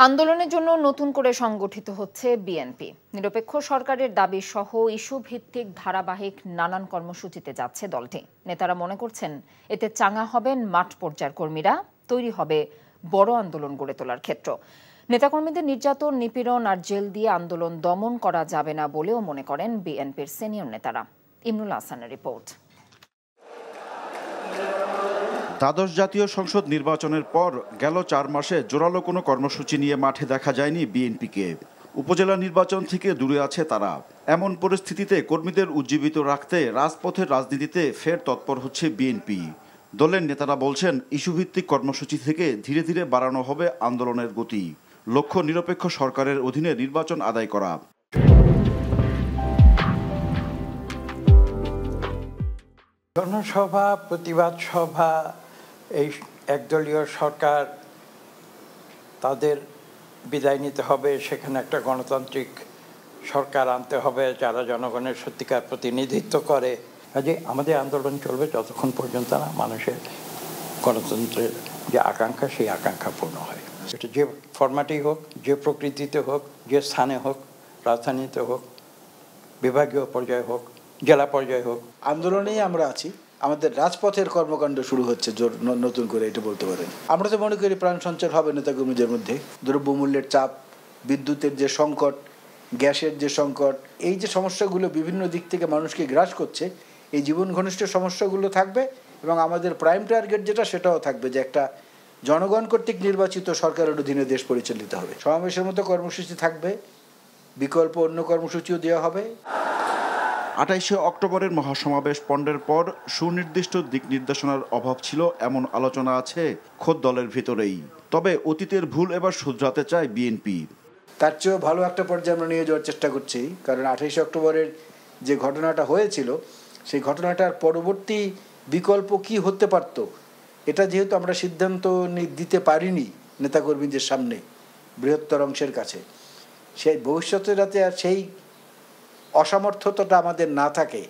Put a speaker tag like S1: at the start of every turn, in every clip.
S1: আন্দোলনের জন্য নতুন করে সংগঠিত হচ্ছে বিএনপি। নিরপেক্ষ সরকারের দাবি সহ ইস্যু ভিত্তিক ধারাবাহিক নানান কর্মসূচিতে যাচ্ছে দলটি। নেতারা মনে করছেন এতে চাঙা হবেন মাঠ পর্যায়ের কর্মীরা, তৈরি হবে বড় আন্দোলন গড়ে তোলার ক্ষেত্র। নেতাকর্মীদের নির্যাতন, নিপীড়ন আর জেল দিয়ে আন্দোলন দমন করা যাবে না বলেও মনে করেন বিএনপির সিনিয়র নেতারা। ইমরুল হাসানের রিপোর্ট।
S2: দ্বাদশ জাতীয় সংসদ নির্বাচনের পর গেল 4 মাসে জোরালো কোনো কর্মসূচি নিয়ে মাঠে দেখা যায়নি বিএনপিকে। উপজেলা নির্বাচন থেকে দূরে আছে তারা। এমন পরিস্থিতিতে কর্মীদের উজ্জীবিত রাখতে রাজপথের রাজনীতিতে ফের তৎপর হচ্ছে বিএনপি। দলের নেতারা বলছেন ইস্যুভিত্তিক কর্মসূচি থেকে ধীরে ধীরে বাড়ানো হবে আন্দোলনের গতি। লক্ষ্য নিরপেক্ষ সরকারের অধীনে নির্বাচন আদায় করা।
S3: জনসভা, প্রতিবাদ সভা, এই একদলীয় সরকার তাদের বিদায় নিতে হবে, সেখানে একটা গণতান্ত্রিক সরকার আনতে হবে যারা জনগণের সত্যিকার প্রতিনিধিত্ব করে। কাজে আমাদের আন্দোলন চলবে যতক্ষণ পর্যন্ত না মানুষের গণতন্ত্রের যে আকাঙ্ক্ষা সেই আকাঙ্ক্ষা পূর্ণ হয়। সেটা যে ফরম্যাটেই হোক, যে প্রকৃতিতে হোক, যে স্থানে হোক, রাজধানীতে হোক, বিভাগীয় পর্যায়ে হোক, জেলা পর্যায়ে হোক,
S4: আন্দোলনেই আমরা আছি। আমাদের রাজপথের কর্মকাণ্ড শুরু হচ্ছে নতুন করে, এটা বলতে পারেন। আমরা তো মনে করি প্রাণ সঞ্চার হবে নেতাকর্মীদের মধ্যে। দ্রব্যমূল্যের চাপ, বিদ্যুতের যে সংকট, গ্যাসের যে সংকট, এই যে সমস্যাগুলো বিভিন্ন দিক থেকে মানুষকে গ্রাস করছে, এই জীবন ঘনিষ্ঠ সমস্যাগুলো থাকবে এবং আমাদের প্রাইম টার্গেট যেটা সেটাও থাকবে যে একটা জনগণ কর্তৃক নির্বাচিত সরকারের অধীনে দেশ পরিচালিত হবে। সমাবেশের মতো কর্মসূচি থাকবে, বিকল্প অন্য কর্মসূচিও দেওয়া হবে।
S2: 28শে অক্টোবরের মহাসমাবেশ পণ্ডের পর সুনির্দিষ্ট দিক নির্দেশনার অভাব ছিল এমন আলোচনা আছে খোদ দলের ভিতরেই। তবে অতীতের ভুল এবার শুধরাতে চায় বিএনপি।
S4: তার চেয়েও ভালো একটা পর্যায়ে আমরা নিয়ে যাওয়ার চেষ্টা করছি, কারণ 28শে অক্টোবরের যে ঘটনাটা হয়েছিল সেই ঘটনাটার পরবর্তী বিকল্প কি হতে পারত, এটা যেহেতু আমরা সিদ্ধান্ত দিতে পারিনি নেতাকর্মীদের সামনে, বৃহত্তর অংশের কাছে, সেই ভবিষ্যতে যাতে আর সেই অসামর্থ্যতা আমাদের না থাকে।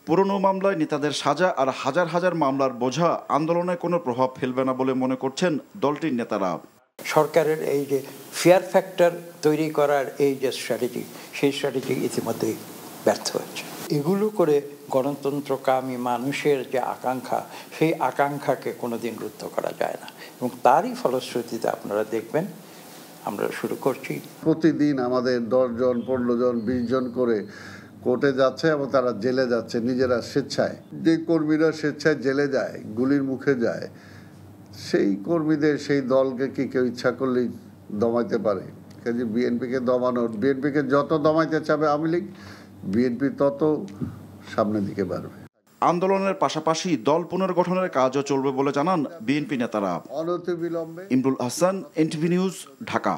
S2: পুরনো মামলায় নেতাদের সাজা আর হাজার হাজার মামলার বোঝা আন্দোলনে কোনো প্রভাব ফেলবে না বলে মনে করছেন দলটির নেতারা।
S3: সরকারের এই যে ফিয়ার ফ্যাক্টর তৈরি করার এই যে স্ট্র্যাটেজি, সেই স্ট্র্যাটেজি ইতিমধ্যেই ব্যর্থ হচ্ছে। এগুলো করে গণতন্ত্রকামী মানুষের যে আকাঙ্ক্ষা, সেই আকাঙ্ক্ষাকে কোনোদিন রুদ্ধ করা যায় না এবং তারই ফলশ্রুতিতে আপনারা দেখবেন আমরা শুরু করছি।
S5: প্রতিদিন আমাদের 10 জন, 15 জন, 20 জন করে কোর্টে যাচ্ছে এবং তারা জেলে যাচ্ছে নিজেরা স্বেচ্ছায়। যে কর্মীরা স্বেচ্ছায় জেলে যায়, গুলির মুখে যায়, সেই কর্মীদের, সেই দলকে কি কেউ ইচ্ছা করলেই দমাইতে পারে? কাজে বিএনপিকে দমানোর, বিএনপিকে যত দমাইতে চাবে আওয়ামী লীগ, বিএনপি তত সামনের দিকে বাড়বে।
S2: আন্দোলনের পাশাপাশি দল পুনর্গঠনের কাজও চলবে বলে জানান বিএনপি নেতারা।
S5: অনতিবিলম্বে।
S2: Imrul Hasan, NTV news, Dhaka.